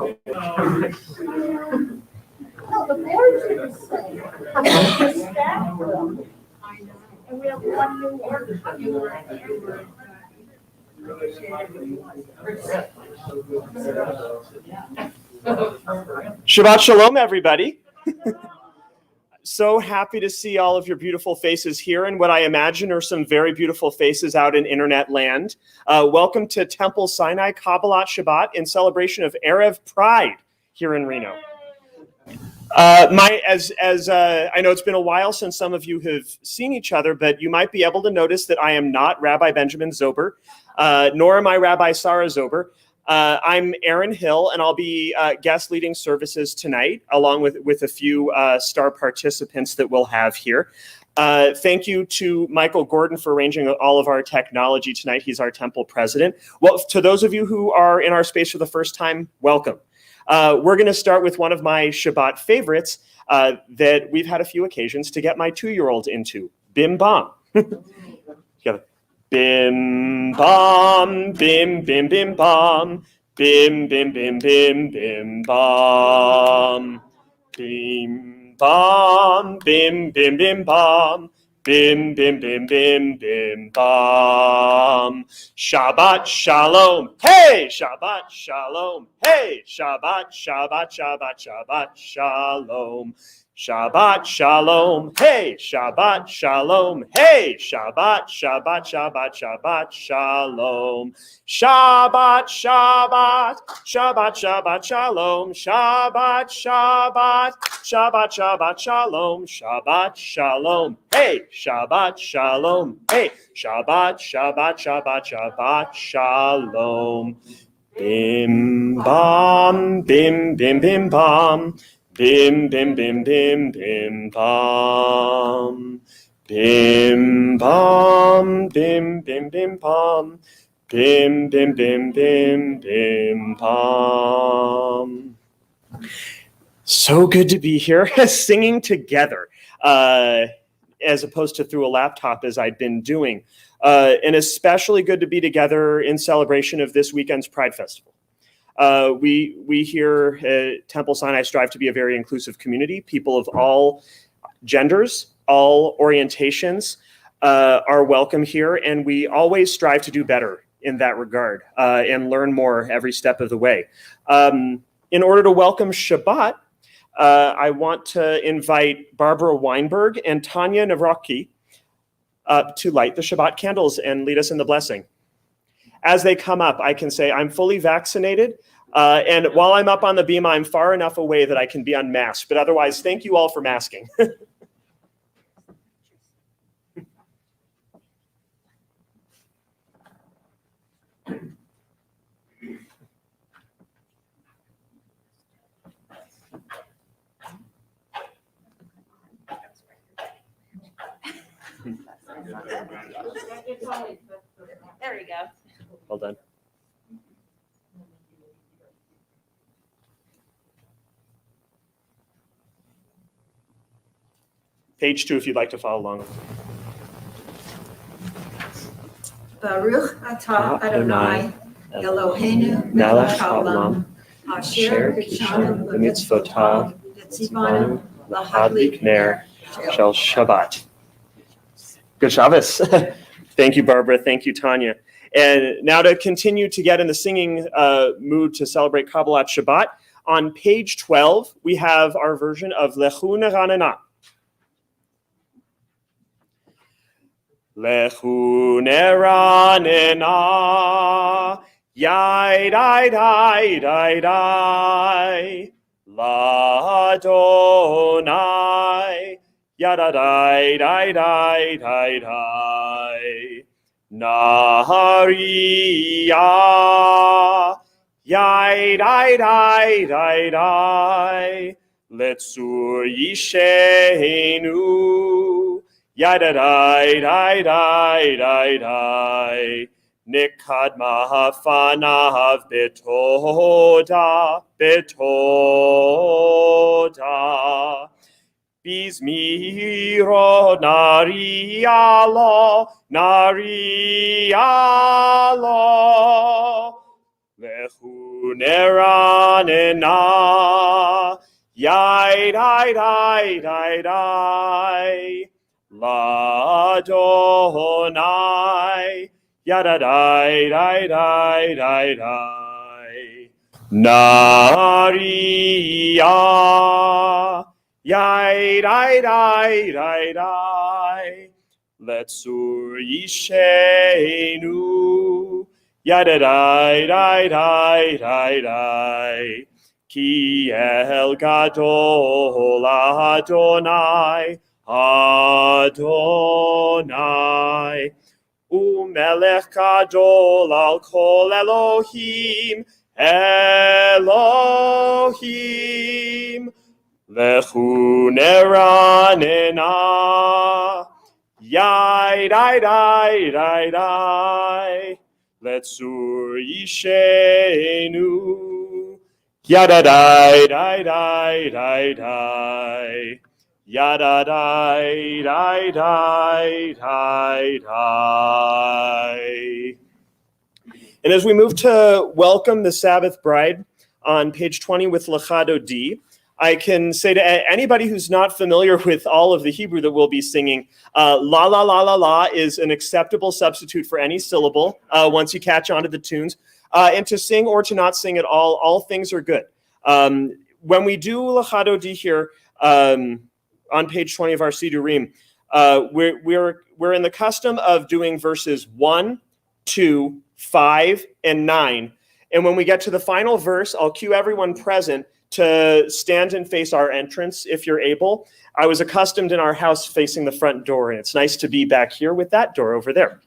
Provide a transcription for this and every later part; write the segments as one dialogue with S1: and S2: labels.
S1: No, the board should be saying, the staff will. And we have one new word.
S2: Shabbat Shalom, everybody. So happy to see all of your beautiful faces here and what I imagine are some very beautiful faces out in internet land. Welcome to Temple Sinai Kabbalat Shabbat in celebration of Erev Pride here in Reno. I know it's been a while since some of you have seen each other, but you might be able to notice that I am not Rabbi Benjamin Zober, nor am I Rabbi Sarah Zober. I'm Aaron Hill, and I'll be guest leading services tonight, along with a few star participants that we'll have here. Thank you to Michael Gorden for arranging all of our technology tonight. He's our temple president. Well, to those of you who are in our space for the first time, welcome. We're going to start with one of my Shabbat favorites that we've had a few occasions to get my 2-year-old into, Bim Bam. Together. Bim bam, bim bim bim bam, bim bim bim bim bim bam, bim bam, bim bim bim bam, bim bim bim bim bim bam. Shabbat shalom, hey! Shabbat shalom, hey! Shabbat Shabbat Shabbat Shabbat shalom. Shabbat shalom, hey, Shabbat shalom, hey, Shabbat, Shabbat, Shabbat, Shabbat shalom. Shabbat, Shabbat, Shabbat, Shabbat shalom, Shabbat, Shabbat, Shabbat, Shabbat shalom, Shabbat shalom, hey, Shabbat shalom, hey, Shabbat, Shabbat, Shabbat, Shabbat shalom. Bim bam, bim bim bim bam. Bim, bim, bim, bim, bim, bam. Bim, bam, bim, bim, bim, bam. Bim, bim, bim, bim, bim, bam. So good to be here, singing together, as opposed to through a laptop as I'd been doing. And especially good to be together in celebration of this weekend's Pride Festival. We here at Temple Sinai strive to be a very inclusive community. People of all genders, all orientations are welcome here, and we always strive to do better in that regard and learn more every step of the way. In order to welcome Shabbat, I want to invite Barbara Weinberg and Tanya Navrocki to light the Shabbat candles and lead us in the blessing. As they come up, I can say I'm fully vaccinated, and while I'm up on the beam, I'm far enough away that I can be unmasked. But otherwise, thank you all for masking.
S3: There we go.
S2: Well done. Page 2 if you'd like to follow along.
S4: Baruch atah Adonai Eloheinu melech haolam asher kishanu b'mitzvotav v'tzivanu
S2: Lahadlik ner shel Shabbat. Good Shabbos. Thank you, Barbara. Thank you, Tanya. And now to continue to get in the singing mood to celebrate Kabbalat Shabbat, on page 12, we have our version of Lechu Neranena. Lechu Neranena, Yai Dai Dai Dai Dai, L'Adonai, Yada Dai Dai Dai Dai Dai. Nahariya, Yai Dai Dai Dai Dai, Letzur Yisheinu, Yada Dai Dai Dai Dai Dai, Nikad Mahafanav Betoda, Betoda. Bizmiro narialo, narialo, lechu Uneranena, yai dai dai dai dai, Ladonai, yada dai dai dai dai dai, Naria, yai dai dai dai dai, Letsur Yishenu, yada dai dai dai dai dai, Ki el gadol Adonai, Adonai, Umelech gadol al kol Elohim, Elohim, Lechu neranena, yai dai dai dai dai, Letsur Yishenu, yada dai dai dai dai dai, yada dai dai dai dai dai. And as we move to welcome the Sabbath bride on page 20 with Lechado D, I can say to anybody who's not familiar with all of the Hebrew that we'll be singing, la la la la la is an acceptable substitute for any syllable once you catch on to the tunes. And to sing or to not sing at all things are good. When we do Lechado D here on page 20 of our Sidurim, we're in the custom of doing verses 1, 2, 5, and 9. And when we get to the final verse, I'll cue everyone present to stand and face our entrance if you're able. I was accustomed in our house facing the front door, and it's nice to be back here with that door over there.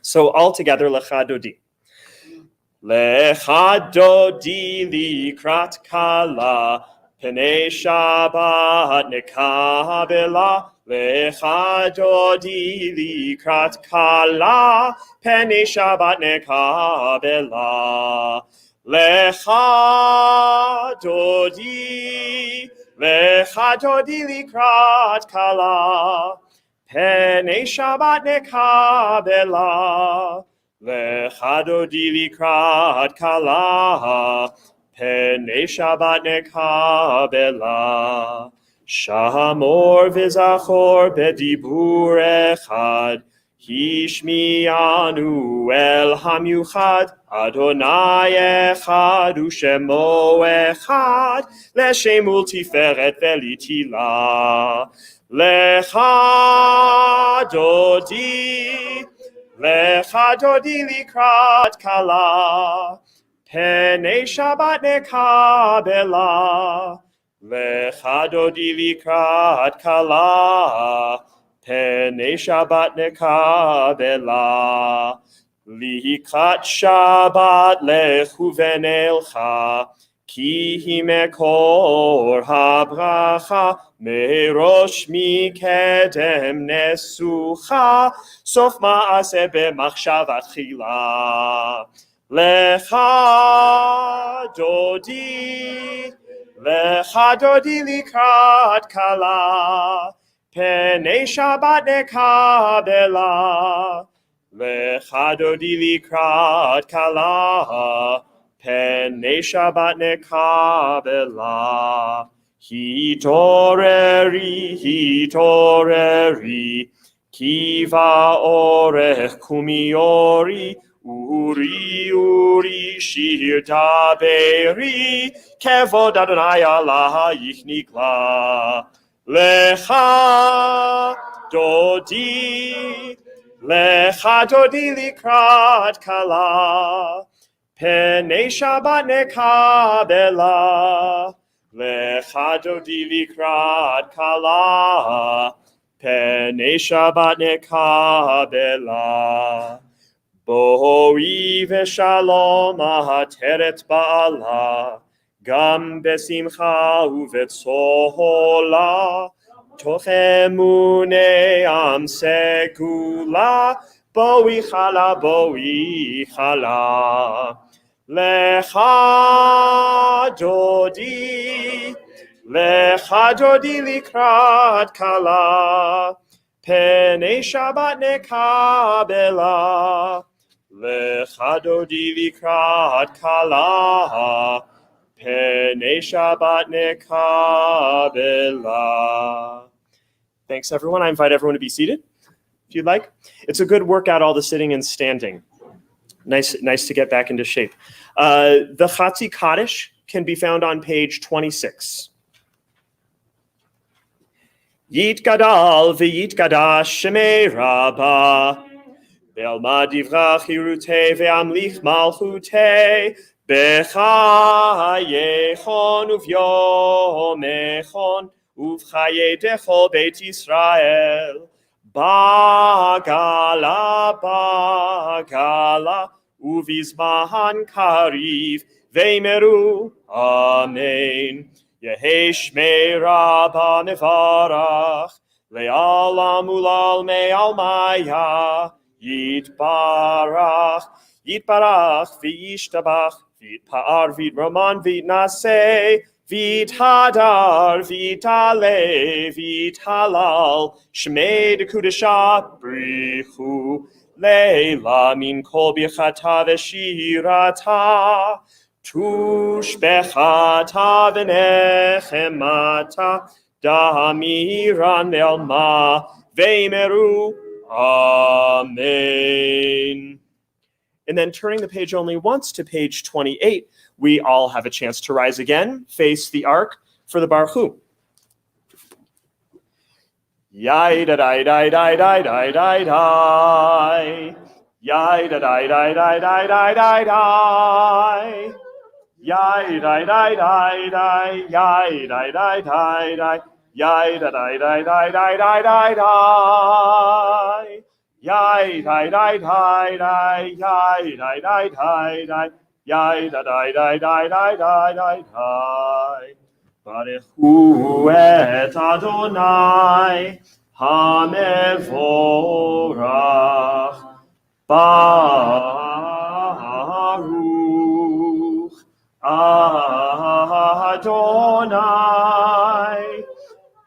S2: So all together, Lechado D. Lechado di likrat kala, Penei Shabbat nekabela, Lechado di likrat kala, Penei Shabbat nekabela. Lechado di likrat kala, Penei Shabbat nekabela. Lechado di likrat kala, Penei Shabbat nekabela. Shamor v'zachor bedibur echad, Hishmianu el hamyuchad, Adonai echad u'shemo echad, L'shem tiferet ve'litila. Lechado di likrat kala, Penei Shabbat nekabela. Lechado di likrat kala, Penei Shabbat nekabela. Likrat Shabbat lechu v'nelcha, Ki hi mekor habracha, Merosh mikedem nesucha, Sof ma'aseh b'machshavat chila. Lechado di likrat kala, Penei Shabbat nekabela. Lechado di likrat kala, Penei Shabbat nekabela. Hitoreri, Kiva orech kumiori, Uri, shir daberi, Kevod Adonai Allah yichnikla. Lechado di likrat kala, Penei Shabbat nekabela. Lechado di likrat kala, Penei Shabbat nekabela. Boi v'shalom ahateret ba'ala, Gam besimcha uvetzola, Toch emune am segula, Boi chala. Lechado di likrat kala, Penei Shabbat nekabela. Lecha dodi likrat kala, Penei Shabbat nekabela. Thanks, everyone. I invite everyone to be seated, if you'd like. It's a good workout, all the sitting and standing. Nice to get back into shape. The Chatzi Kaddish can be found on page 26. Yit gadal v'yit gadash shemei rabba, ve'alma divrach hirutei ve'amlich malchutei, b'chayechon uv'yomechon, uv'chayedecho beit Yisrael, bagala, uv'izmahan kariv, ve'meru, amen. Yehi shmei rabba mevarach, le'alam ulal me'al maya, yitbarach, v'yishtabach, v'yitpa'ar, v'yitraman, v'yitnaseh, v'yithadar, v'yitale, v'yithalal, shmei dekudesha, brichu, leila min kol birchata v'shirata, Tushbechata v'nechemata damiran ve'alma ve'meru amen. And then turning the page only once to page 28, we all have a chance to rise again, face the ark for the Baruch Hu. Yai da dai dai dai dai dai dai dai. Yai da dai dai dai dai dai dai dai. Yai dai dai dai dai, yai dai dai dai dai, yai da dai dai dai dai dai dai dai, yai dai dai dai dai, yai dai dai dai dai, yai da dai dai dai dai dai dai dai. Barechu et Adonai hamevorach Baruch Adonai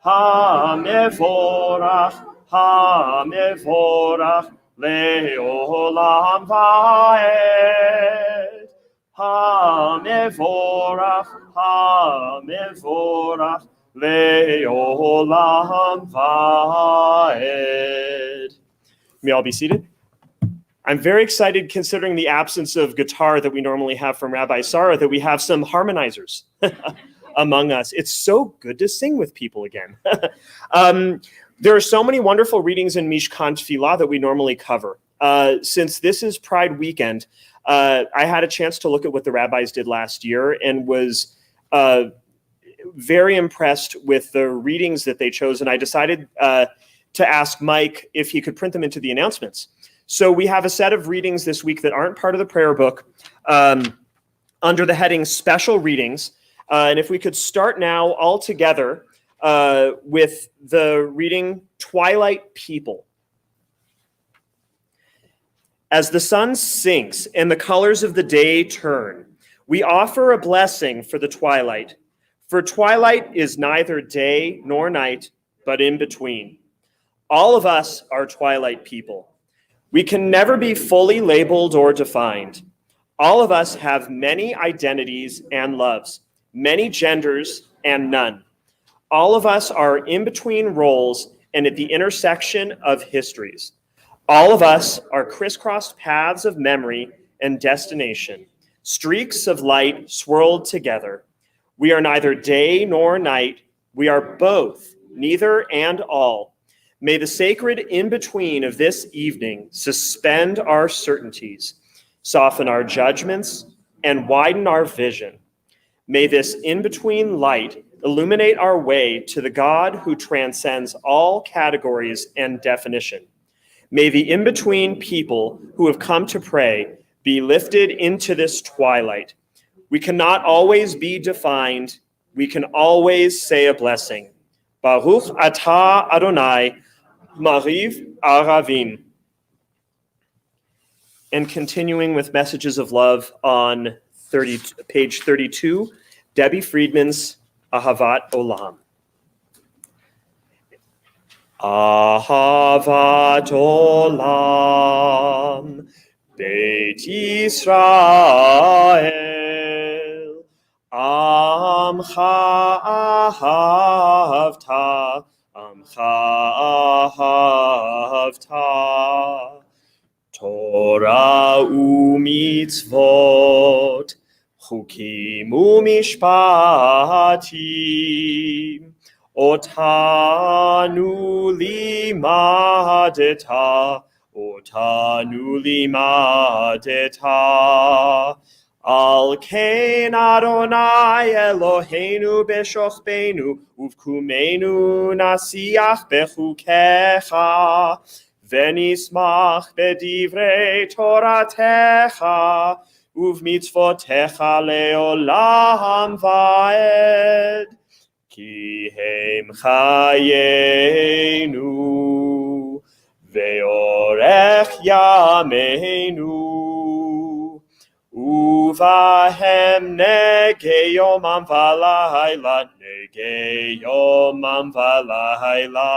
S2: hamevorach leolam vaed hamevorach leolam vaed. May all be seated. I'm very excited, considering the absence of guitar that we normally have from Rabbi Sarah, that we have some harmonizers among us. It's so good to sing with people again. There are so many wonderful readings in Mishkan Tefillah that we normally cover. Since this is Pride weekend, I had a chance to look at what the rabbis did last year and was very impressed with the readings that they chose. And I decided to ask Mike if he could print them into the announcements. So we have a set of readings this week that aren't part of the prayer book under the heading Special Readings. And if we could start now all together with the reading Twilight People. As the sun sinks and the colors of the day turn, we offer a blessing for the twilight. For twilight is neither day nor night, but in between. All of us are twilight people. We can never be fully labeled or defined. All of us have many identities and loves, many genders and none. All of us are in between roles and at the intersection of histories. All of us are crisscrossed paths of memory and destination, streaks of light swirled together. We are neither day nor night. We are both, neither and all. May the sacred in-between of this evening suspend our certainties, soften our judgments, and widen our vision. May this in-between light illuminate our way to the God who transcends all categories and definition. May the in-between people who have come to pray be lifted into this twilight. We cannot always be defined. We can always say a blessing. Baruch atah Adonai, Mariv Aravim. And continuing with messages of love on page 32, Debbie Friedman's Ahavat Olam. Ahavat Olam Beit Yisrael, Amcha ahavta, Amcha ahavta, Torah u'mitzvot, Chukim u'mishpatim, Otanu limadeta, Otanu limadeta. Al kein Adonai Eloheinu beshochbeinu, uvkumenu nasiach bechukecha, venismach bedivrei Toratecha, uvmitzvotecha leolam vaed. Ki hem chayenu, ve'orech yameinu, uvahem negei yomam v'layla, negei yomam v'layla,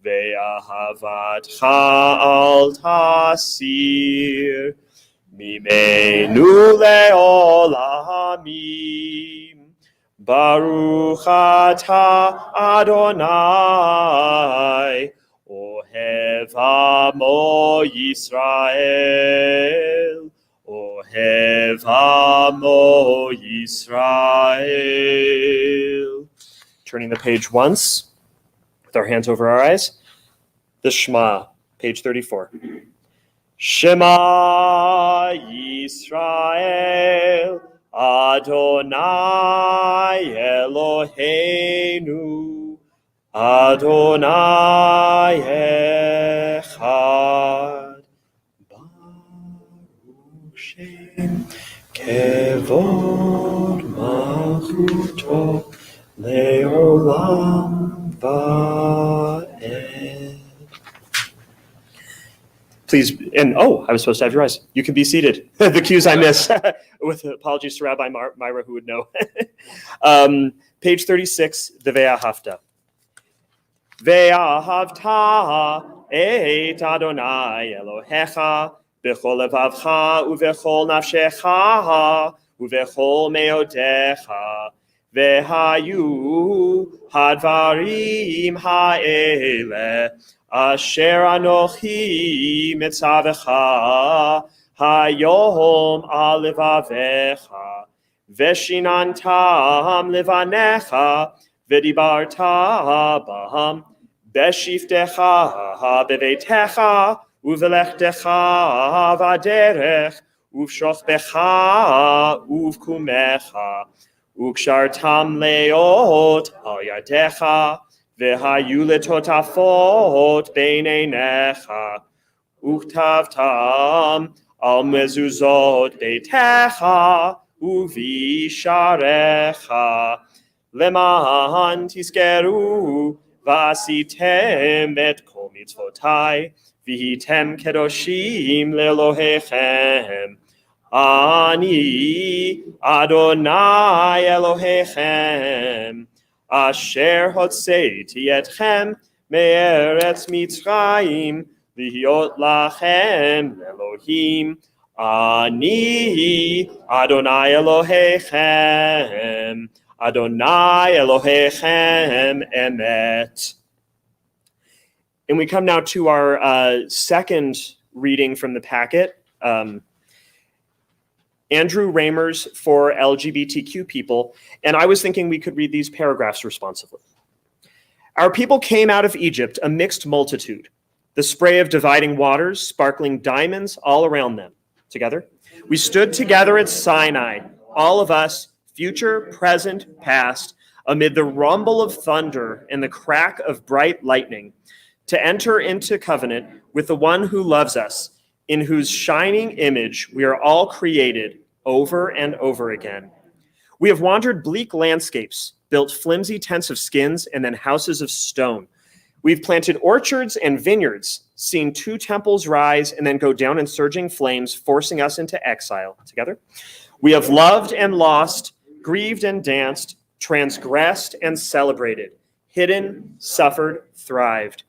S2: ve'ahavatcha al tasir, mimenu le'olamim. Baruch atah Adonai, Ohev amo Yisrael, Ohev amo Yisrael. Turning the page once, with our hands over our eyes. The Shema, page 34. Shema Yisrael, Adonai Eloheinu, Adonai Echad, Baruch Shem Kevod Malchuto Leolam Vaed. Please, and I was supposed to have your eyes. You can be seated. The cues I miss. With apologies to Rabbi Myra, who would know. Page 36, the Ve'ahavta. Ve'ahavta et Adonai Elohecha b'chol levavcha u'v'chol nafshecha u'v'chol meodecha ve'hayu hadvarim ha'ele Asher anochi mitzavecha hayom al levavecha veshinantam levanecha v'dibarta baham beshiftecha bevetecha uvelechtecha vaderech uvshochbecha uvkumecha ukshartam leot al yadecha Vehayu letotafot beineinecha, uktavtam al mezuzot beitecha, uvisharecha, leman tiskeru, vasitem et kol mitzvotai, vihitem kedoshim lelohechem. Ani Adonai Elohechem. Asher hotzeiti etchem me'eretz Mitzrayim lihiot lachem Elohim ani Adonai Elohechem Adonai Elohechem emet. And we come now to our second reading from the packet. Andrew Ramers for LGBTQ people, and I was thinking we could read these paragraphs responsively. Our people came out of Egypt, a mixed multitude, the spray of dividing waters, sparkling diamonds all around them. Together, we stood together at Sinai, all of us, future, present, past, amid the rumble of thunder and the crack of bright lightning, to enter into covenant with the one who loves us, in whose shining image we are all created over and over again. We have wandered bleak landscapes, built flimsy tents of skins, and then houses of stone. We've planted orchards and vineyards, seen 2 temples rise and then go down in surging flames, forcing us into exile. Together, we have loved and lost, grieved and danced, transgressed and celebrated, hidden, suffered, thrived.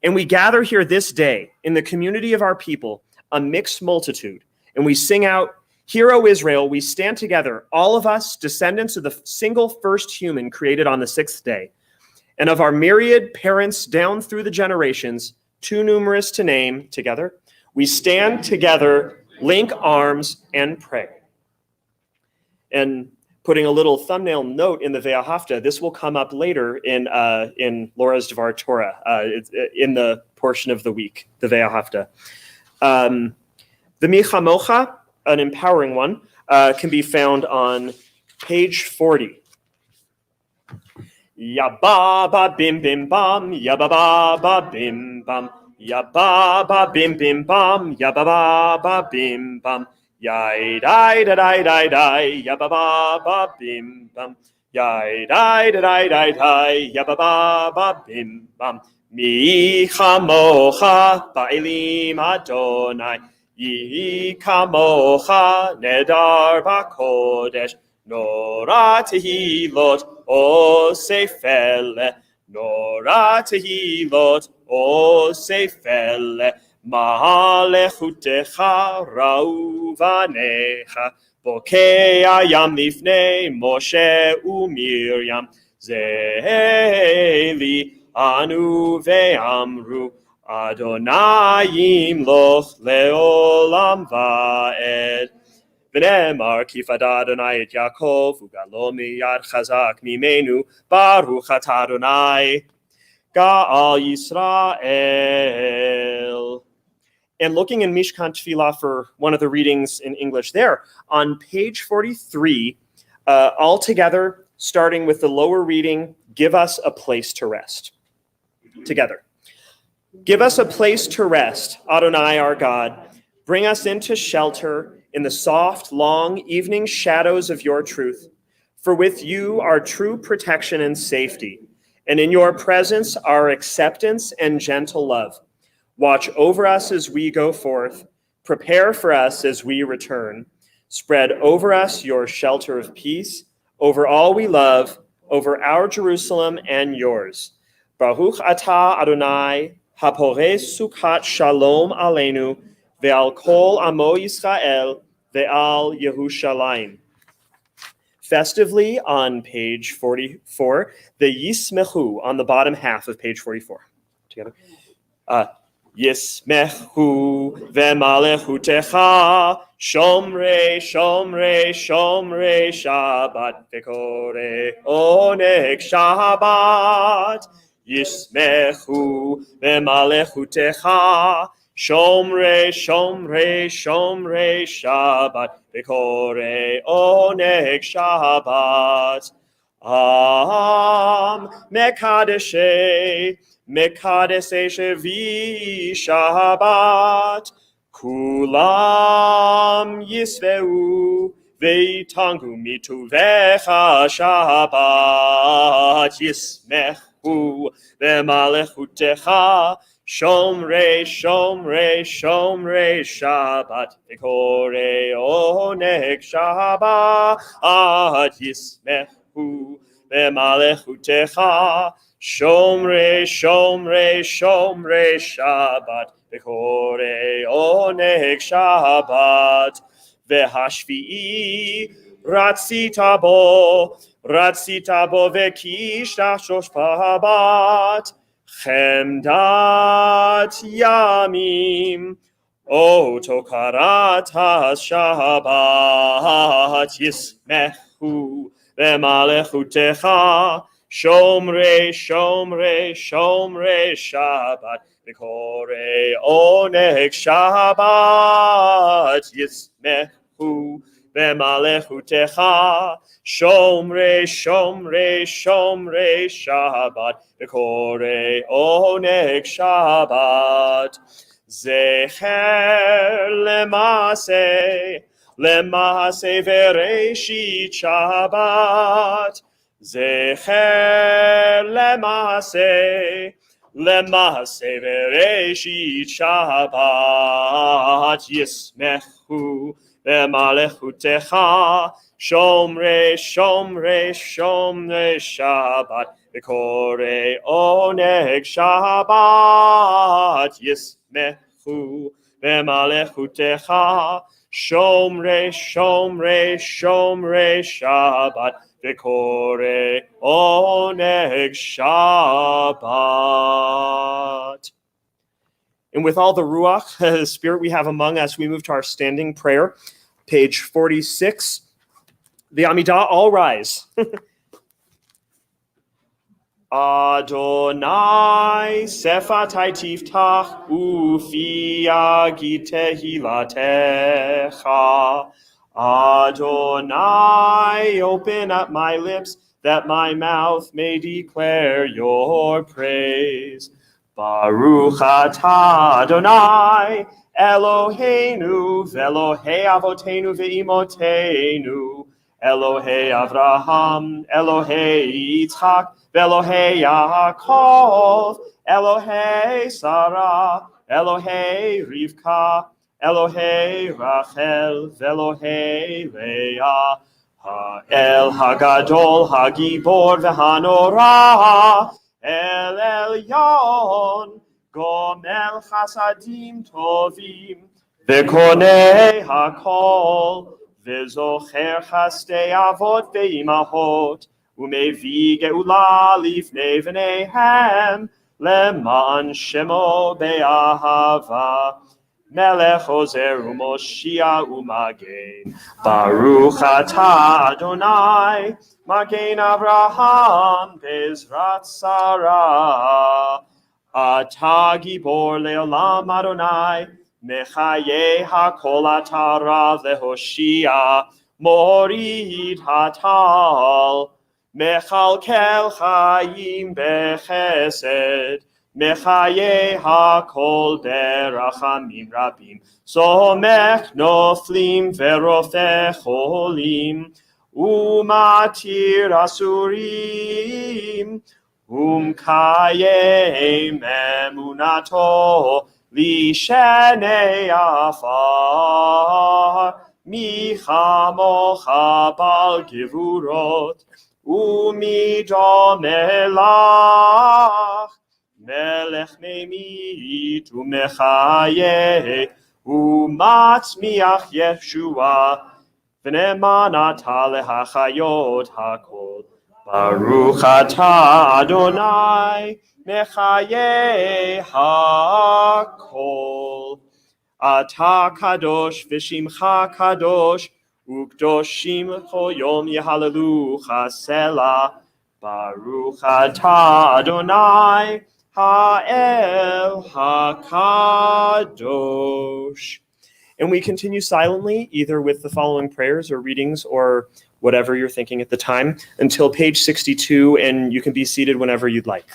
S2: And we gather here this day in the community of our people, a mixed multitude, and we sing out, "Hear, O Israel, we stand together, all of us, descendants of the single first human created on the sixth day, and of our myriad parents down through the generations, too numerous to name, together, we stand together, link arms, and pray." And putting a little thumbnail note in the Ve'ahavta, this will come up later in Laura's Dvar Torah, in the portion of the week, the Ve'ahavta. The Michamocha, an empowering one, can be found on page 40. Ya ba ba bim bim bam, ya ba ba bim bam, ya ba ba bim bim bam, ya ba ba bim bam, yai dai da dai dai dai, ya ba bim bam, yai dai da dai dai dai, ya ba bim bam. Mi chamocha ba'elim Adonai, yi kamocha nedar ba'kodesh, Nora tehilot o sefele, Nora tehilot o sefele, Ma'alechutecha rauvanecha, Bokea yam lifnei Moshe u'Miriam, Zeli anu ve'amru, Adonai yimloch leolam va'ed. V'nemar ki fada Adonai et Yaakov ugalo miyad chazak mimenu baruch atah Adonai Ga'al Yisrael. And looking in Mishkan Tefillah for one of the readings in English there, on page 43, all together, starting with the lower reading, "Give us a place to rest." Together. "Give us a place to rest, Adonai our God. Bring us into shelter in the soft, long evening shadows of your truth. For with you are true protection and safety, and in your presence are acceptance and gentle love. Watch over us as we go forth. Prepare for us as we return. Spread over us your shelter of peace, over all we love, over our Jerusalem and yours. Baruch atah Adonai, hapore sukhat shalom aleinu, ve'al kol amo Yisrael, ve'al Yerushalayim." Festively on page 44, the Yismechu on the bottom half of page 44. Together. Yismechu ve'malechutecha, shomrei, shomrei, shomrei Shabbat, ve'kore oneg Shabbat. Yismechu ve'malechutecha, shomrei, shomrei, shomrei Shabbat, ve'kore oneg Shabbat. Am mekadeshei, mekadeshei shevi Shabbat, kulam yisveu veitangu mituvecha Shabbat. Yismechu ve'malechutecha, shomrei, shomrei, shomrei Shabbat, ve'kore oneg Shabbat. Yismechu ve'malechutecha, shomrei, shomrei, shomrei Shabbat, ve'kore oneg Shabbat. Ve'hashvi'i ratzita bo ve'kishta shoshpabat, chemdat yamim, otokarat ha-shabbat. Yismechu ve'malechutecha, shomrei, shomrei, shomrei Shabbat, ve'kore oneg Shabbat. Yismechu ve'malechutecha, shomrei, shomrei, shomrei Shabbat, ve'kore oneg Shabbat. Zecher lemase, lemase ve'reshit Shabbat. Zecher lemase, lemase ve'reshit Shabbat. Yismechu ve'malechutecha, shomrei, shomrei, shomrei Shabbat, ve'kore oneg Shabbat. Yismechu v'malechutecha, shomrei, shomrei, shomrei Shabbat, v'korei Oneg Shabbat. And with all the Ruach, the Spirit we have among us, we move to our standing prayer, page 46. The Amidah, all rise. Adonai sefatai tiftach ufi yagid tehilatecha. Adonai, open up my lips that my mouth may declare your praise. Baruch atah Adonai Eloheinu v'Elohei avotenu ve'imotenu Elohei Avraham, Elohei Yitzchak, Elohei Yaakov, Elohei Sarah, Elohei Rivka, Elohei Rachel, Elohei Leah, El Hagadol, Hagibor, V'Hanora, El Elyon, Gomel Chasadim Tovim, V'Konei Hakol, V'zocher chastei avot ve'imahot, u'mevii geula lifnei v'neihem, leman shemo be'ahava, melech ozer u'moshia u'magen, Baruch atah Adonai, magen Avraham, bezrat Sarah, atah gibor le'olam Adonai, Mechaye hakol atara vehoshia, morid hatal, mechalkel chayim bechesed, mechaye hakol berachamim rabim, somech noflim verofeh cholim, umatir asurim, umkayem emunato, Lishenei afar, michamocha bal gevurot, umidomelach, melech memit umechaye, umatzmiach Yeshua, v'nemanata lehachayot hakol. Baruch atah Adonai, Mechaye hakol. Ata kadosh v'shimcha kadosh, ukdoshim choyom yehalelucha selah. Baruch atah Adonai, ha'el hakadosh. And we continue silently, either with the following prayers or readings or whatever you're thinking at the time, until page 62, and you can be seated whenever you'd like.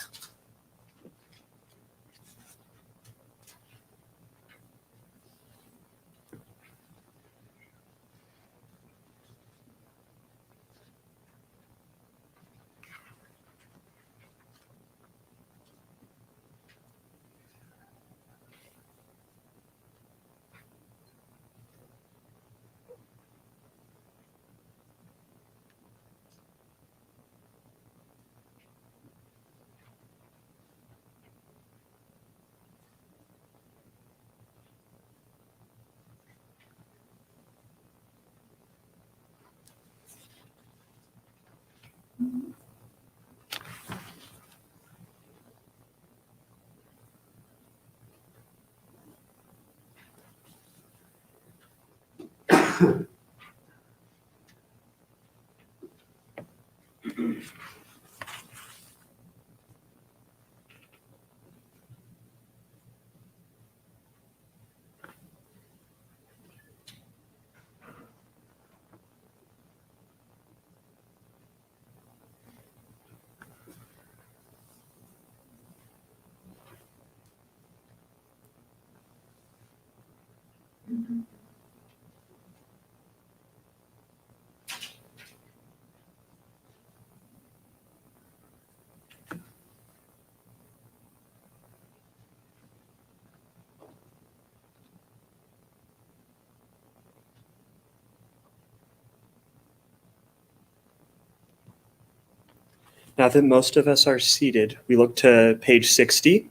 S2: Now that most of us are seated, we look to page 60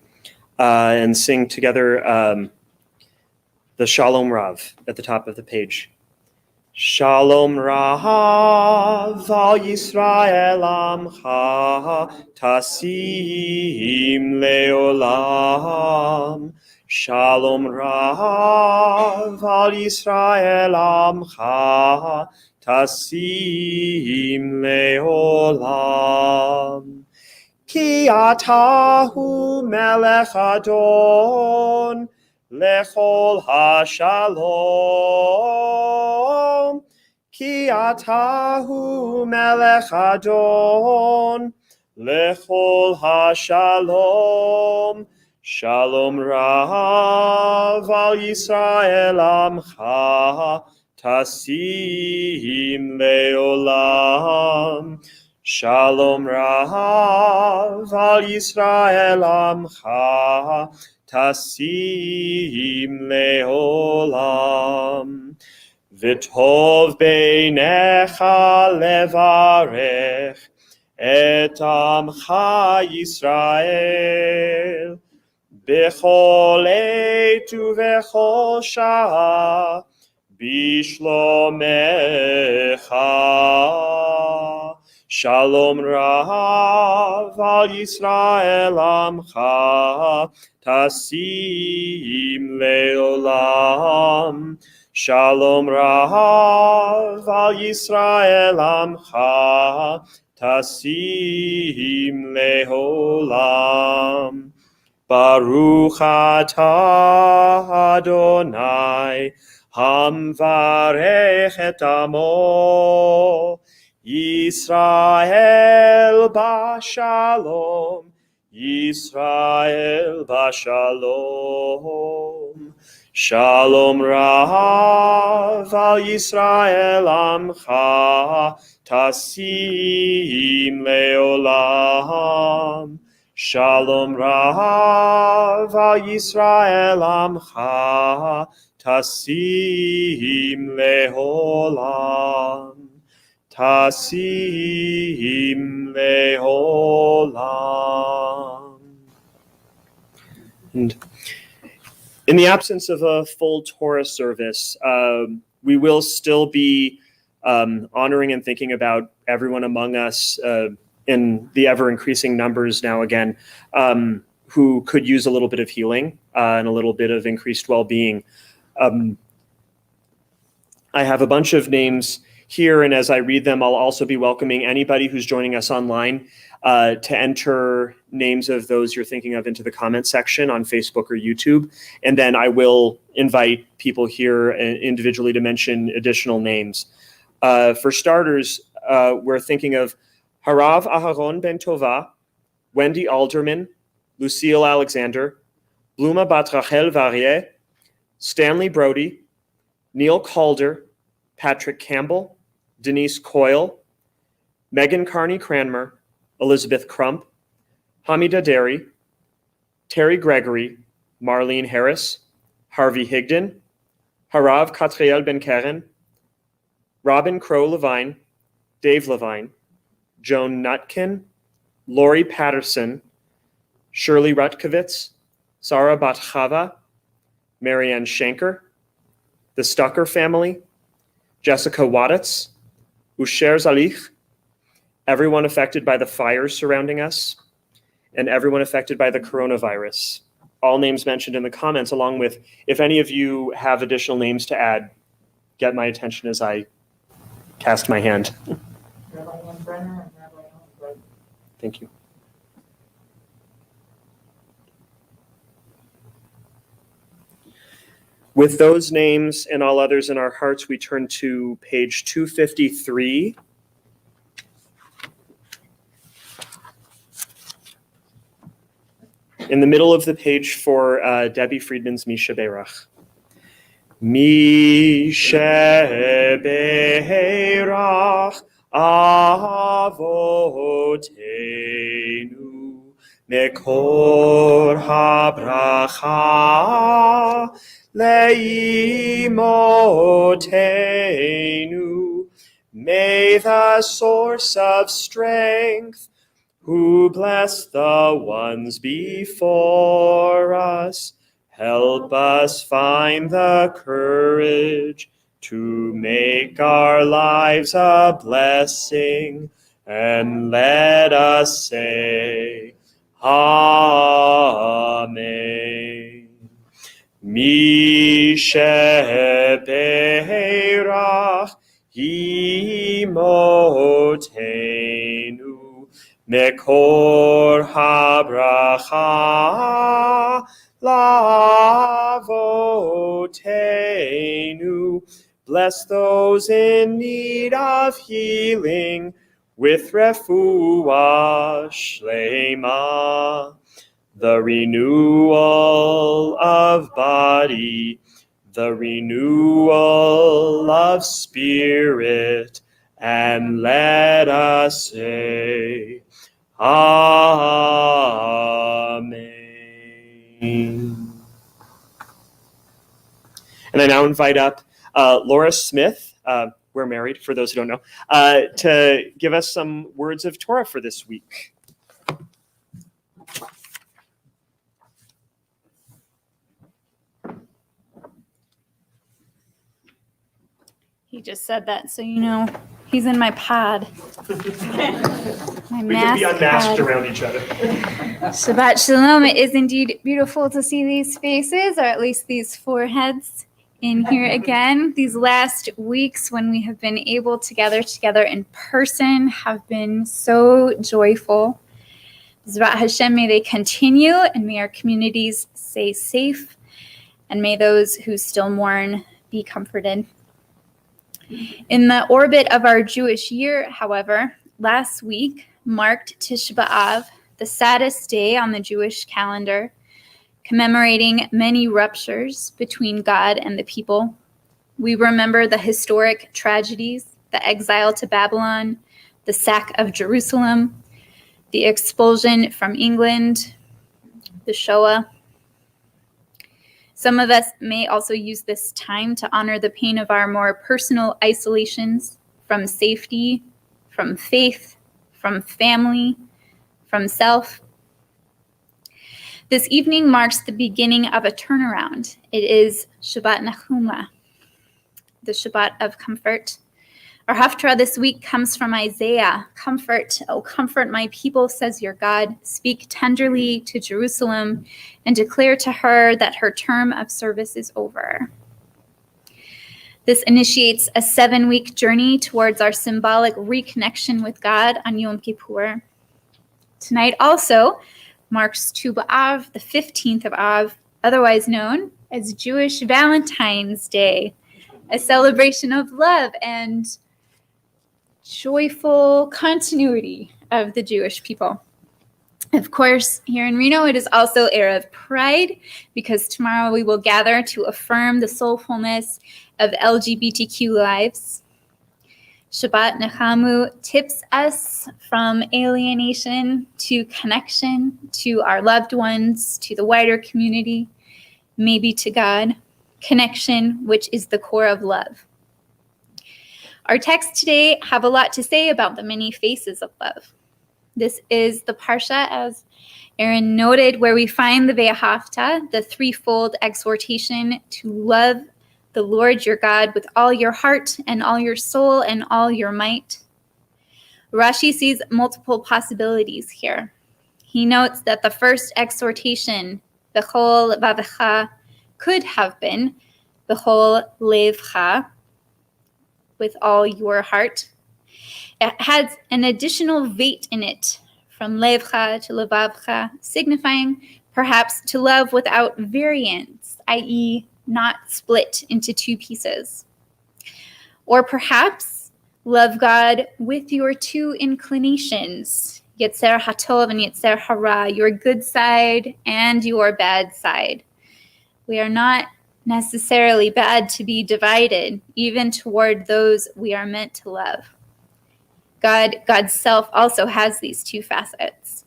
S2: and sing together the Shalom Rav at the top of the page. Shalom Rav al Yisrael amcha tasim leolam. Shalom Rav al Yisrael amcha tasim leolam. Ki atahu melech adon lechol hashalom. Ki atahu melech adon lechol hashalom. Shalom Rav al Yisrael amcha tasim leolam. Shalom Rav al Yisrael amcha tasim leolam. V'tov beinecha levarech et amcha Yisrael b'chol eit u'v'chol shah bishlomecha. Shalom Rav al Yisrael amcha tasim leolam. Shalom Rav al Yisrael amcha tasim leolam. Baruch atah Adonai hamvarech et amo Yisrael b'shalom, Yisrael b'shalom. Shalom Rav al Yisrael amcha tasim leolam. Shalom Rav al Yisrael amcha tasim leolam. Tasim leolam. And in the absence of a full Torah service, we will still be honoring and thinking about everyone among us in the ever-increasing numbers now again, who could use a little bit of healing and a little bit of increased well-being. I have a bunch of names here, and as I read them, I'll also be welcoming anybody who's joining us online to enter names of those you're thinking of into the comment section on Facebook or YouTube. And then I will invite people here individually to mention additional names. For starters, we're thinking of Harav Aharon Ben Tova, Wendy Alderman, Lucille Alexander, Bluma Bat Rachel Varier, Stanley Brody, Neil Calder, Patrick Campbell, Denise Coyle, Megan Carney Cranmer, Elizabeth Crump, Hamida Derry, Terry Gregory, Marlene Harris, Harvey Higdon, Harav Katriel Ben Keren, Robin Crow Levine, Dave Levine, Joan Nutkin, Lori Patterson, Shirley Rutkovitz, Sarah Batchava, Marianne Schenker, the Stucker family, Jessica Waditz, Usher Zalich, everyone affected by the fires surrounding us, and everyone affected by the coronavirus. All names mentioned in the comments, along with, if any of you have additional names to add, get my attention as I cast my hand.
S5: Rabbi Ann Brenner and Rabbi Oneg.
S2: Thank you. With those names and all others in our hearts, we turn to page 253. In the middle of the page for Debbie Friedman's Misha Beirach. Misha Beirach Avotenu Mekor HaBracha Leimotenu. May the source of strength, who bless the ones before us, Help us find the courage to make our lives a blessing, and let us say, Amen. Misheberach imotenu mekor habracha lavotenu. Bless those in need of healing with refuah shlema, the renewal of body, the renewal of spirit, and let us say, Amen. And I now invite up Laura Smith, we're married for those who don't know, to give us some words of Torah for this week.
S6: He just said that, so you know he's in my pod. My
S2: We can be unmasked
S6: pod.
S2: around each other.
S6: Shabbat Shalom. It is indeed beautiful to see these faces, or at least these foreheads, in here again. These last weeks when we have been able to gather together in person have been so joyful. Zrat Hashem, may they continue, and may our communities stay safe, and may those who still mourn be comforted. In the orbit of our Jewish year, however, last week marked Tisha B'Av, the saddest day on the Jewish calendar, commemorating many ruptures between God and the people. We remember the historic tragedies, the exile to Babylon, the sack of Jerusalem, the expulsion from England, the Shoah. Some of us may also use this time to honor the pain of our more personal isolations from safety, from faith, from family, from self. This evening marks the beginning of a turnaround. It is Shabbat Nachuma, the Shabbat of comfort. Our Haftarah this week comes from Isaiah. Comfort, oh comfort my people, says your God. Speak tenderly to Jerusalem and declare to her that her term of service is over. This initiates a 7-week journey towards our symbolic reconnection with God on Yom Kippur. Tonight also marks Tu B'Av, the 15th of Av, otherwise known as Jewish Valentine's Day, a celebration of love and joyful continuity of the Jewish people. Of course, here in Reno, it is also Erev Pride, because tomorrow we will gather to affirm the soulfulness of LGBTQ lives. Shabbat Nechamu tips us from alienation to connection to our loved ones, to the wider community, maybe to God. Connection, which is the core of love. Our texts today have a lot to say about the many faces of love. This is the Parsha, as Aaron noted, where we find the Ve'ahavta, the threefold exhortation to love the Lord your God with all your heart and all your soul and all your might. Rashi sees multiple possibilities here. He notes that the first exhortation, Bechol Vavecha, could have been Bechol Levcha, with all your heart. It has an additional veit in it, from Levcha to Levavcha, signifying perhaps to love without variance, i.e., not split into two pieces. Or perhaps love God with your two inclinations, Yetzer HaTov and Yetzer Hara, your good side and your bad side. We are not necessarily bad to be divided, even toward those we are meant to love. God's self also has these two facets.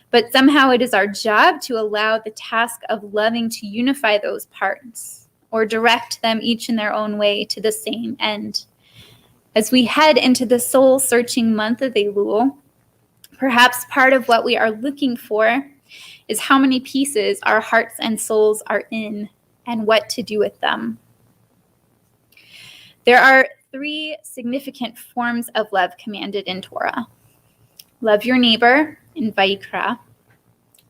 S6: But somehow it is our job to allow the task of loving to unify those parts, or direct them each in their own way to the same end. As we head into the soul-searching month of Elul, perhaps part of what we are looking for is how many pieces our hearts and souls are in and what to do with them. There are 3 significant forms of love commanded in Torah. Love your neighbor in Vayikra,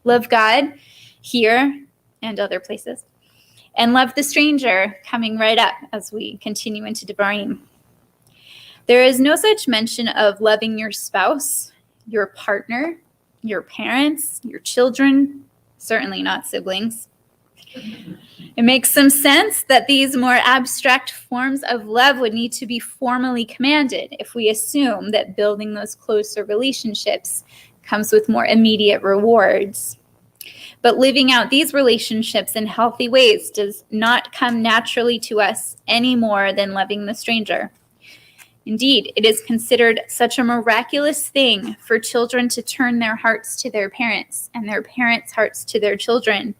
S6: love God here and other places, and love the stranger coming right up as we continue into Devarim. There is no such mention of loving your spouse, your partner, your parents, your children, certainly not siblings. It makes some sense that these more abstract forms of love would need to be formally commanded if we assume that building those closer relationships comes with more immediate rewards. But living out these relationships in healthy ways does not come naturally to us any more than loving the stranger. Indeed, it is considered such a miraculous thing for children to turn their hearts to their parents and their parents' hearts to their children,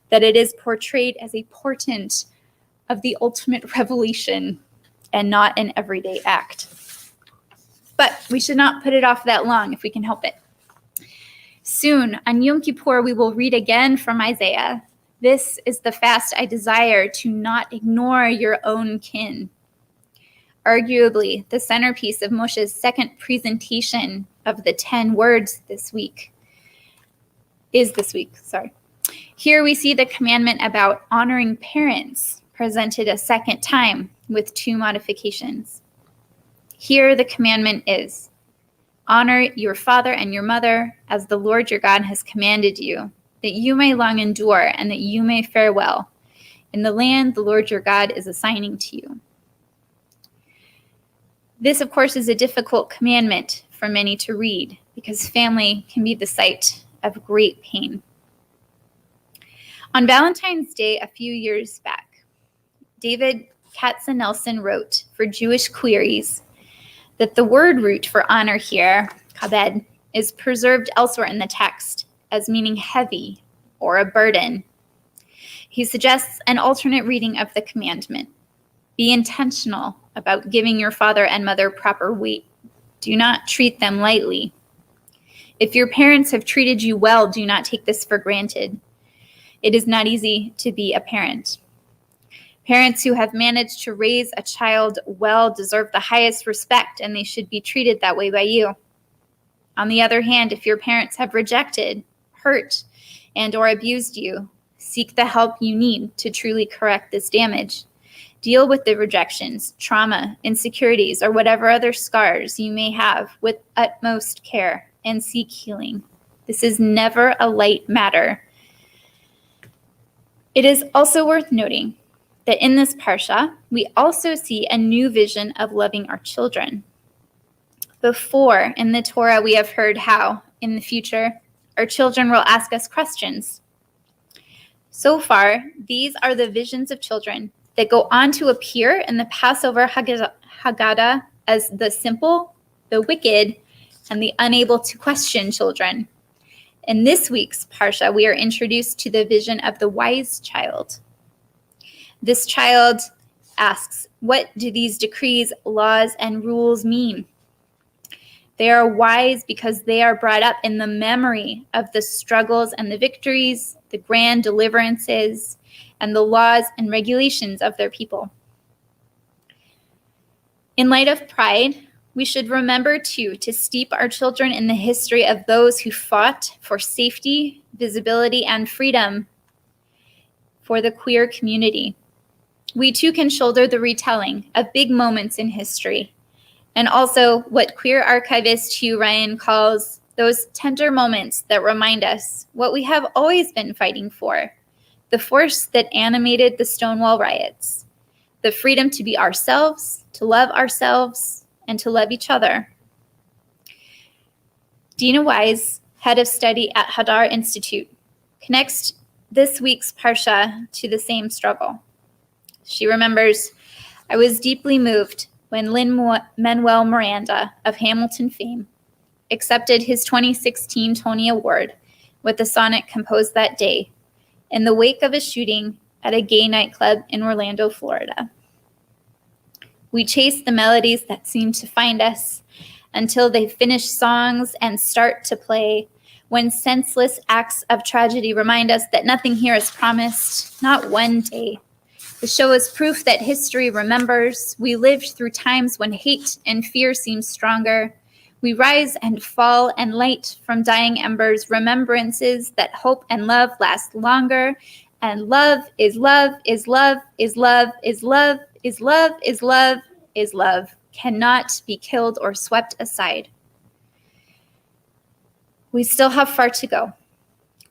S6: that it is portrayed as a portent of the ultimate revelation and not an everyday act. But we should not put it off that long if we can help it. Soon, on Yom Kippur, we will read again from Isaiah. This is the fast I desire, to not ignore your own kin. Arguably, the centerpiece of Moshe's second presentation of the 10 words this week. Here we see the commandment about honoring parents presented a second time with 2 modifications. Here the commandment is, honor your father and your mother as the Lord your God has commanded you, that you may long endure and that you may fare well in the land the Lord your God is assigning to you. This, of course, is a difficult commandment for many to read because family can be the site of great pain. On Valentine's Day a few years back, David Katzenelson wrote for Jewish Queries that the word root for honor here, kabed, is preserved elsewhere in the text as meaning heavy or a burden. He suggests an alternate reading of the commandment. Be intentional about giving your father and mother proper weight. Do not treat them lightly. If your parents have treated you well, do not take this for granted. It is not easy to be a parent. Parents who have managed to raise a child well deserve the highest respect, and they should be treated that way by you. On the other hand, if your parents have rejected, hurt, and or abused you, seek the help you need to truly correct this damage. Deal with the rejections, trauma, insecurities, or whatever other scars you may have with utmost care and seek healing. This is never a light matter. It is also worth noting that in this parsha, we also see a new vision of loving our children. Before, in the Torah, we have heard how, in the future, our children will ask us questions. So far, these are the visions of children that go on to appear in the Passover Haggadah as the simple, the wicked, and the unable to question children. In this week's parsha, we are introduced to the vision of the wise child. This child asks, what do these decrees, laws, and rules mean? They are wise because they are brought up in the memory of the struggles and the victories, the grand deliverances, and the laws and regulations of their people. In light of Pride, we should remember, too, to steep our children in the history of those who fought for safety, visibility, and freedom for the queer community. We, too, can shoulder the retelling of big moments in history, and also what queer archivist Hugh Ryan calls those tender moments that remind us what we have always been fighting for, the force that animated the Stonewall riots, the freedom to be ourselves, to love ourselves, and to love each other. Dina Wise, head of study at Hadar Institute, connects this week's parsha to the same struggle. She remembers, I was deeply moved when Lin-Manuel Miranda of Hamilton fame accepted his 2016 Tony Award with the sonnet composed that day in the wake of a shooting at a gay nightclub in Orlando, Florida. We chase the melodies that seem to find us until they finish songs and start to play when senseless acts of tragedy remind us that nothing here is promised, not one day. The show is proof that history remembers. We lived through times when hate and fear seemed stronger. We rise and fall and light from dying embers, remembrances that hope and love last longer. And love is love is love is love is love is love is love is love, cannot be killed or swept aside. We still have far to go,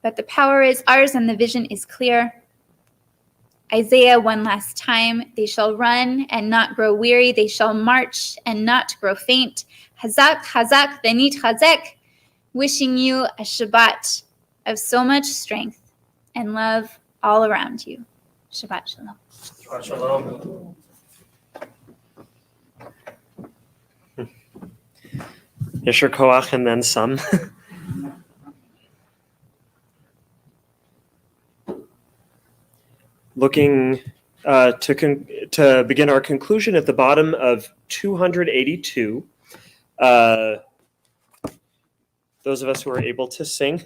S6: but the power is ours and the vision is clear. Isaiah one last time, they shall run and not grow weary. They shall march and not grow faint. Hazak, hazak, venit chazek. Wishing you a Shabbat of so much strength and love all around you. Shabbat shalom.
S2: Shabbat shalom. Yesher koach and then some. Looking to begin our conclusion at the bottom of 282. Those of us who are able to sing,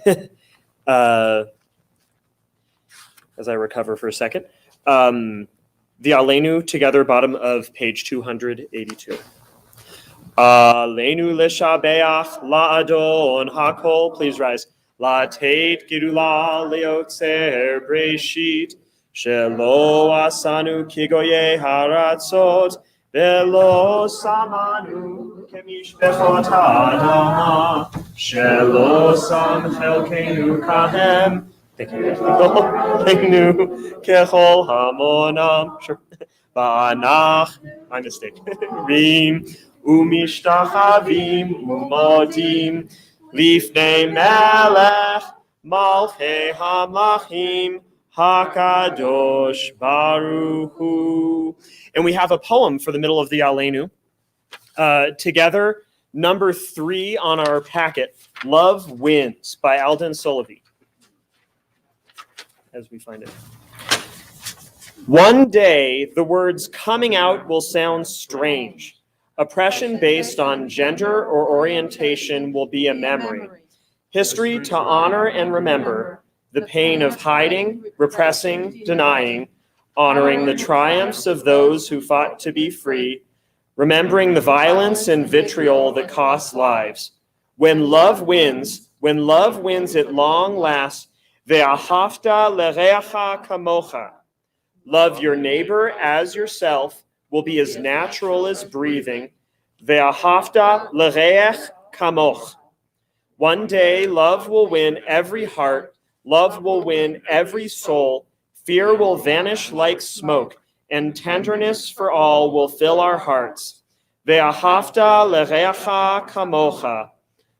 S2: as I recover for a second. The Aleinu together, bottom of page 282. Aleinu l'shabeach la'adon hakol. Please rise. La'teit gidula leotzer breshit. Shelo asanu kigoye haratzot. Velo samanu kemishbechot ha'adama. Shelo sam chelkenu kahem. Kechol hamonam. Ba'anach. My mistake. Rim. Umishtachavim umodim lifnei melech malchei hamlachim hakadosh baruch hu. And we have a poem for the middle of the Aleinu. Together, number 3 on our packet, Love Wins by Alden Solovi. As we find it. One day, the words coming out will sound strange. Oppression based on gender or orientation will be a memory. History to honor and remember, the pain of hiding, repressing, denying, honoring the triumphs of those who fought to be free, remembering the violence and vitriol that costs lives. When love wins at long last, ve'ahavta l'reacha kamocha. Love your neighbor as yourself will be as natural as breathing. Ve'ahavta l'reach kamoch. One day, love will win every heart. Love will win every soul. Fear will vanish like smoke, and tenderness for all will fill our hearts. Ve'ahavta l'reacha kamocha.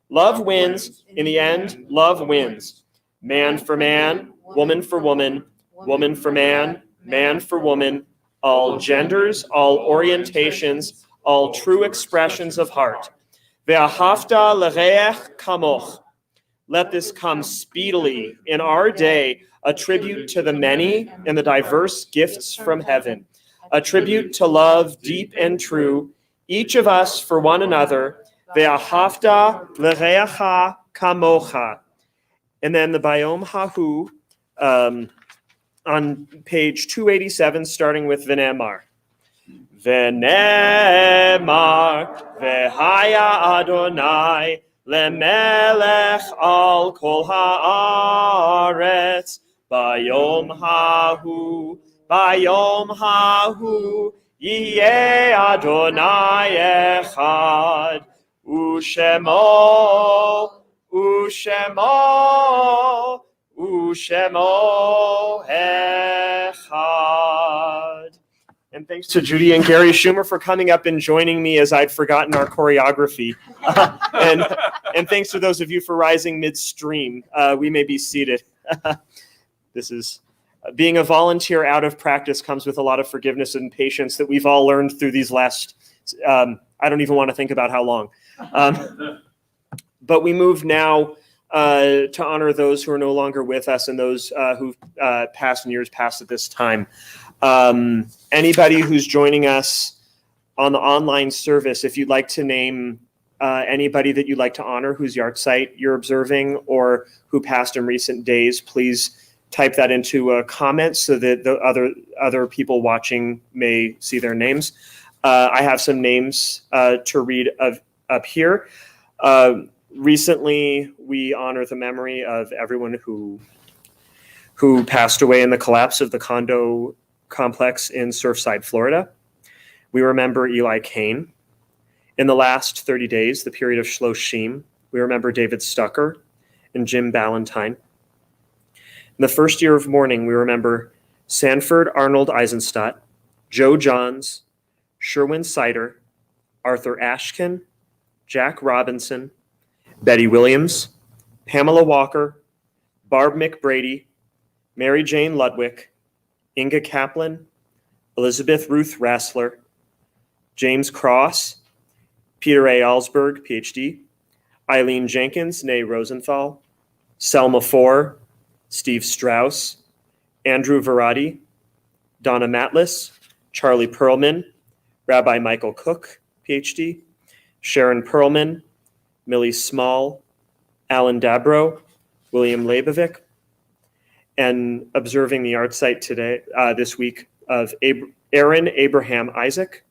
S2: Love wins. In the end, love wins. Man for man, woman for woman, woman for man for woman, all genders, all orientations, all true expressions of heart. Ve'ahavta l'reach kamoch. Let this come speedily in our day, a tribute to the many and the diverse gifts from heaven, a tribute to love deep and true, each of us for one another. Ve'ahavta l'reacha kamocha. And then the Bayom Hahu, on page 287, starting with V'nemar. V'nemar v'haya Adonai lemelech al kol haaretz bayom hahu yiyeh Adonai echad ushemo echad. And thanks to Judy and Gary Schumer for coming up and joining me as I'd forgotten our choreography. And thanks to those of you for rising midstream. We may be seated. This is being a volunteer out of practice comes with a lot of forgiveness and patience that we've all learned through these last, I don't even want to think about how long. But we move now to honor those who are no longer with us and those who've passed in years past at this time. Anybody who's joining us on the online service, if you'd like to name anybody that you'd like to honor whose yard site you're observing or who passed in recent days, please type that into a comment so that the other people watching may see their names. I have some names to read up here. Recently, we honor the memory of everyone who passed away in the collapse of the condo complex in Surfside, Florida. We remember Eli Kane. In the last 30 days, the period of Shloshim, we remember David Stucker and Jim Ballantyne. In the first year of mourning, we remember Sanford Arnold Eisenstadt, Joe Johns, Sherwin Sider, Arthur Ashkin, Jack Robinson, Betty Williams, Pamela Walker, Barb McBrady, Mary Jane Ludwig, Inga Kaplan, Elizabeth Ruth Rassler, James Cross, Peter A. Alsberg, PhD, Eileen Jenkins, née Rosenthal, Selma Four, Steve Strauss, Andrew Verratti, Donna Matlis, Charlie Perlman, Rabbi Michael Cook, PhD, Sharon Perlman, Millie Small, Alan Dabro, William Leibovic, and observing the art site today, this week, of Aaron Abraham Isaac,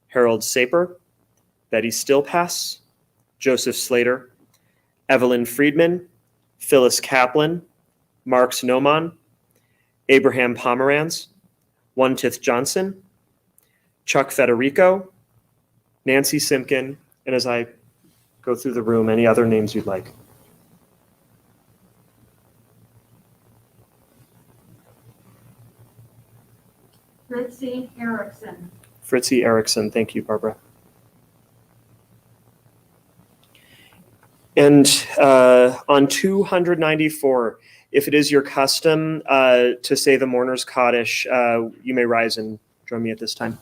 S2: Harold Saper, Betty Stillpass, Joseph Slater, Evelyn Friedman, Phyllis Kaplan, Mark Snowman, Abraham Pomeranz, One-Tith Johnson, Chuck Federico, Nancy Simpkin, and as I go through the room, any other names you'd like.
S1: Fritzy Erickson.
S2: Fritzy Erickson, thank you, Barbara. And on 294, if it is your custom to say the mourner's Kaddish, you may rise and join me at this time.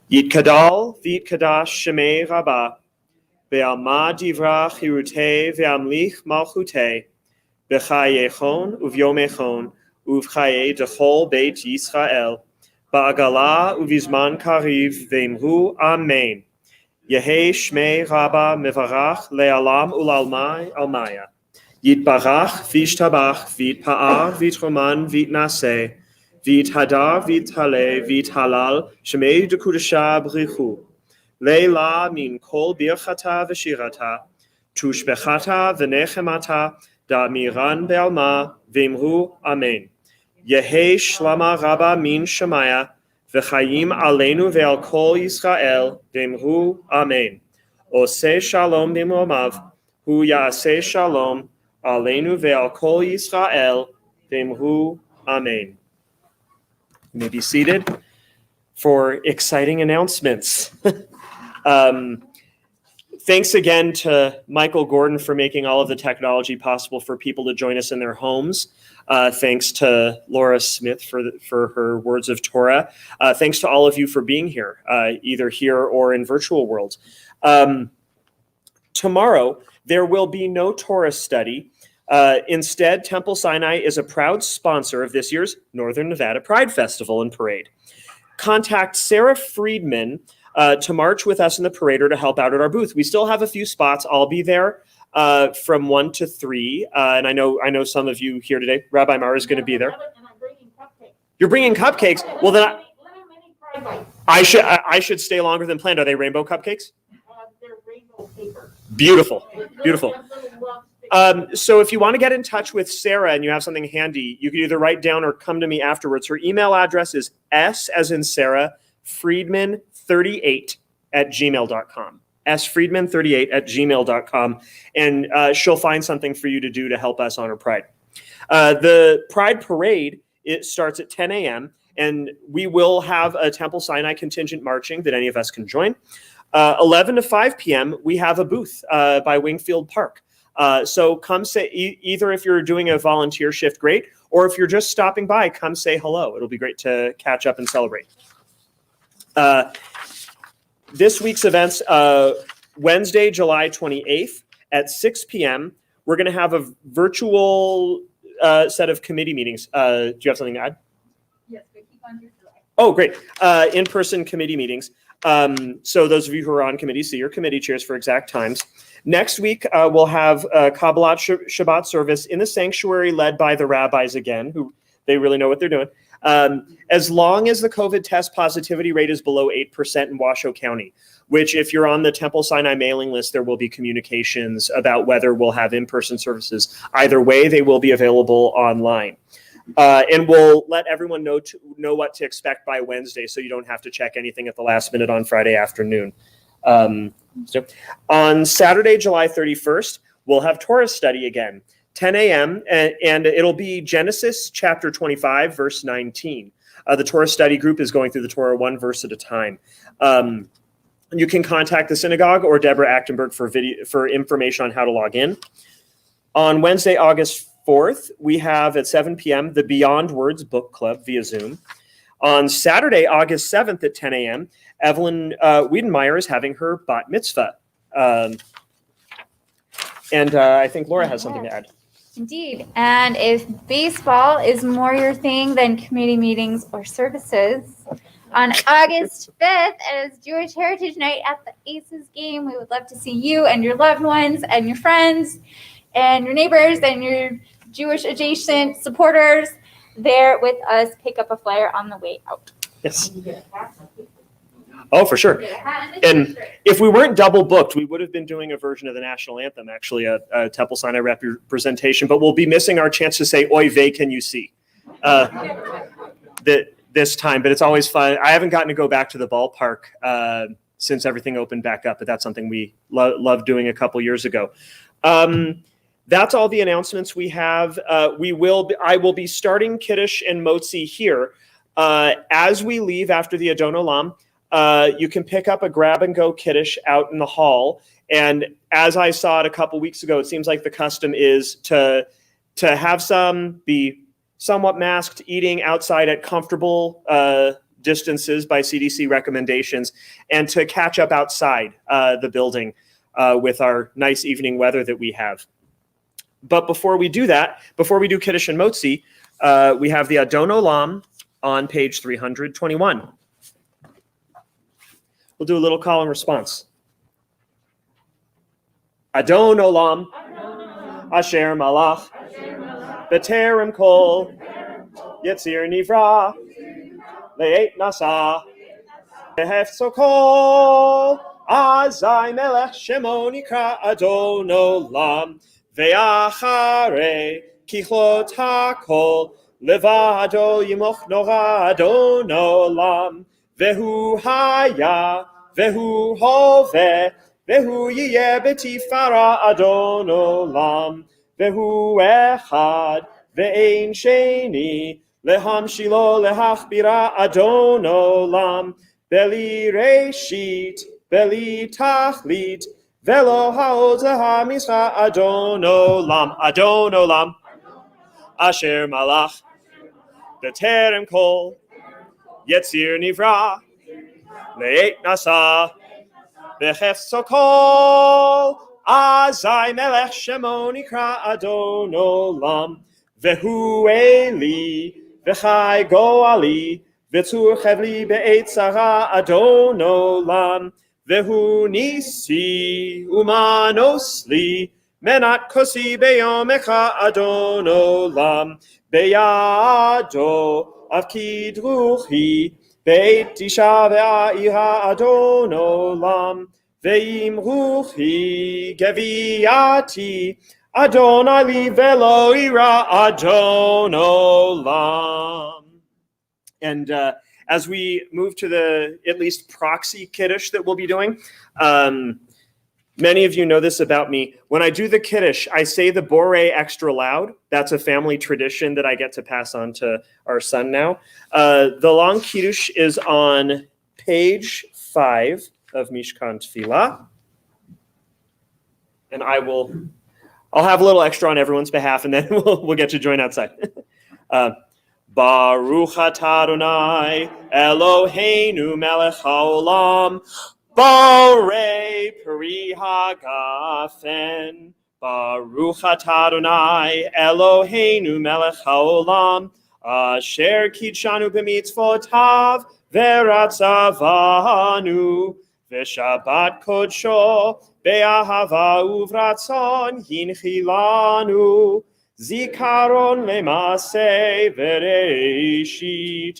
S2: Yitkadal v'yitkadash shemei Rabbah, ve'alma divra chirutei ve'amlich malchutei, b'chayechon uvyomechon uvchaye dechol beit Yisrael, ba'agala uvizman kariv ve'imru amen. Yehei shmei Rabbah mevarach le'alam ulalmai almaya. Yitbarach v'yishtabach v'yitpa'ar v'yitroman v'yitnaseh. Vit hadar, vit hale, vit halal, shemei de kudesha brichu. Leila min kol birchata v'shirata, tushbechata v'nechemata, da miran be'alma, v'imru amen. Yehei shlama rabba min shemaya, v'chayim aleinu ve'al kol Yisrael, v'imru amen. Oseh shalom b'mromav, hu ya'aseh shalom, aleinu ve'al kol Yisrael, v'imru amen. You may be seated for exciting announcements. Thanks again to Michael Gorden for making all of the technology possible for people to join us in their homes. Thanks to Laura Smith for her words of Torah. Thanks to all of you for being here, either here or in virtual world. Tomorrow, there will be no Torah study. Instead, Temple Sinai is a proud sponsor of this year's Northern Nevada Pride Festival and Parade. Contact Sarah Friedman to march with us in the parade or to help out at our booth. We still have a few spots. I'll be there from 1 to 3. And I know some of you here today. Rabbi Mara is going to be there.
S1: And I'm bringing cupcakes.
S2: You're bringing cupcakes? Well, then
S1: Little mini Pride bites.
S2: I should stay longer than planned. Are they rainbow cupcakes?
S1: They're rainbow paper.
S2: Beautiful, beautiful.
S1: Little lumps.
S2: So if you want to get in touch with Sarah and you have something handy, you can either write down or come to me afterwards. Her email address is S as in Sarah, Friedman38@gmail.com. sfriedman38@gmail.com. And she'll find something for you to do to help us honor Pride. The Pride Parade, it starts at 10 a.m. and we will have a Temple Sinai contingent marching that any of us can join. 11 to 5 p.m., we have a booth by Wingfield Park. So come say, either if you're doing a volunteer shift, great, or if you're just stopping by, come say hello. It'll be great to catch up and celebrate. This week's events, Wednesday, July 28th at 6 p.m., we're going to have a virtual set of committee meetings. Do you have something to add?
S6: Yes, but keep on your slide.
S2: Oh, great. In-person committee meetings. So those of you who are on committee, see your committee chairs for exact times. Next week, we'll have a Kabbalat Shabbat service in the sanctuary led by the rabbis again, who they really know what they're doing. As long as the COVID test positivity rate is below 8% in Washoe County, which if you're on the Temple Sinai mailing list, there will be communications about whether we'll have in-person services. Either way, they will be available online. And we'll let everyone know what to expect by Wednesday, so you don't have to check anything at the last minute on Friday afternoon. So on Saturday, July 31st, we'll have Torah study again, 10 a.m., and it'll be Genesis chapter 25, verse 19. The Torah study group is going through the Torah one verse at a time. You can contact the synagogue or Deborah Achtenberg for information on how to log in. On Wednesday, August 4th, we have at 7 p.m. the Beyond Words Book Club via Zoom. On Saturday, August 7th at 10 a.m., Evelyn Wiedenmeyer is having her bat mitzvah. And I think Laura has something to add.
S6: Indeed. And if baseball is more your thing than committee meetings or services, on August 5th, as Jewish Heritage Night at the Aces game, we would love to see you and your loved ones and your friends and your neighbors and your Jewish adjacent supporters there with us. Pick up a flyer on the way out.
S2: Yes. Oh, for sure. And if we weren't double booked, we would have been doing a version of the national anthem, actually, a Temple Sinai representation, but we'll be missing our chance to say, "Oy vey, can you see?" This time, but it's always fun. I haven't gotten to go back to the ballpark since everything opened back up, but that's something we loved doing a couple years ago. That's all the announcements we have. I will be starting Kiddush and Motzi here. As we leave after the Adon Olam, you can pick up a grab-and-go Kiddush out in the hall. And as I saw it a couple weeks ago, it seems like the custom is to have some, be somewhat masked, eating outside at comfortable distances by CDC recommendations, and to catch up outside the building with our nice evening weather that we have. But before we do that, before we do Kiddush and Motzi, we have the Adon Olam on page 321. We'll do a little call and response. Adon Olam, Asher Malach, B'terem Kol, Yetzir Nivra, Le'et Nasa, Behefzo Kol, Azai Melech Shemo Nikra Adon Olam, Ve'achare Kichlot HaKol, Levado Yimoch Nora Adon Olam, Vehu Haya, Vehu Hove, Vehu Yeh B'tifara Adon Olam, Vehu Echad, Ve'ein Sheni, Lehamshilo Lehachbira Adon Olam, Beli Reshit, Beli Tachlit, Velo Haoza HaMisra Adon Olam, Asher Malach, B'terem Kol, Yetzir Nivra, Le'et Nasa, B'chefzo Kol, Azai Melech Shemo Nikra Adon Olam, Vehu Eli, V'chai Goali, V'tzur Chevli Be'et Zara Adon Olam, Vehu Nisi, Umanosli, Menat Kosi Beyom Echa Adon Olam, Beyado, Avkid Ruchi, Beit Tisha Ve'a'iha Adon Olam, Ve'im Ruchi, Geviati, Adonai li velo ira Adon Olam. And as we move to the at least proxy Kiddush that we'll be doing, many of you know this about me. When I do the Kiddush, I say the Borei extra loud. That's a family tradition that I get to pass on to our son now. The long Kiddush is on page 5 of Mishkan Tefillah. And I'll have a little extra on everyone's behalf, and then we'll get you join outside. Baruch atah Adonai Eloheinu melech haolam, borei peri hagafen. Baruch atah Adonai Eloheinu melech haolam, asher kidshanu b'mitzvotav veratzavanu, v'shabbat kodsho, be'ahava uvratzon hinchilanu, zikaron lemase v'reishit,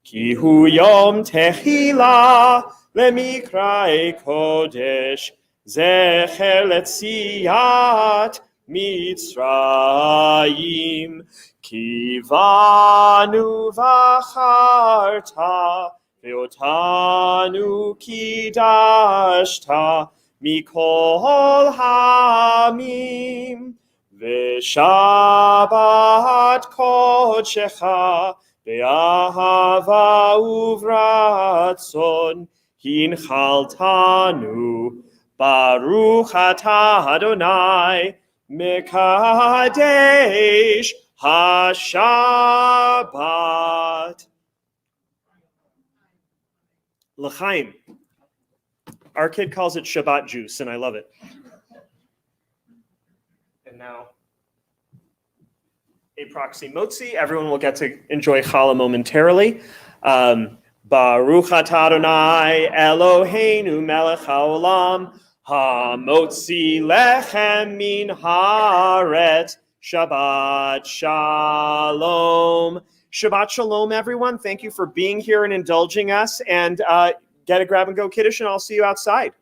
S2: ki hu yom techila lemikrae kodesh, zecher letziat Mitzrayim, kivanu v'acharta, ve'otanu kidashta, mikol hamim, ve'shabbat kodshecha, be'ahava uvratzon, hinchaltanu, Baruch atah Adonai, Mekadesh HaShabbat. L'chaim. Our kid calls it Shabbat juice, and I love it. And now, a proxy motzi. Everyone will get to enjoy challah momentarily. Baruch atah Adonai Eloheinu melech haolam hamotzi lechem min haaretz. Shabbat shalom. Shabbat shalom, everyone. Thank you for being here and indulging us. And get a grab and go kiddush, and I'll see you outside.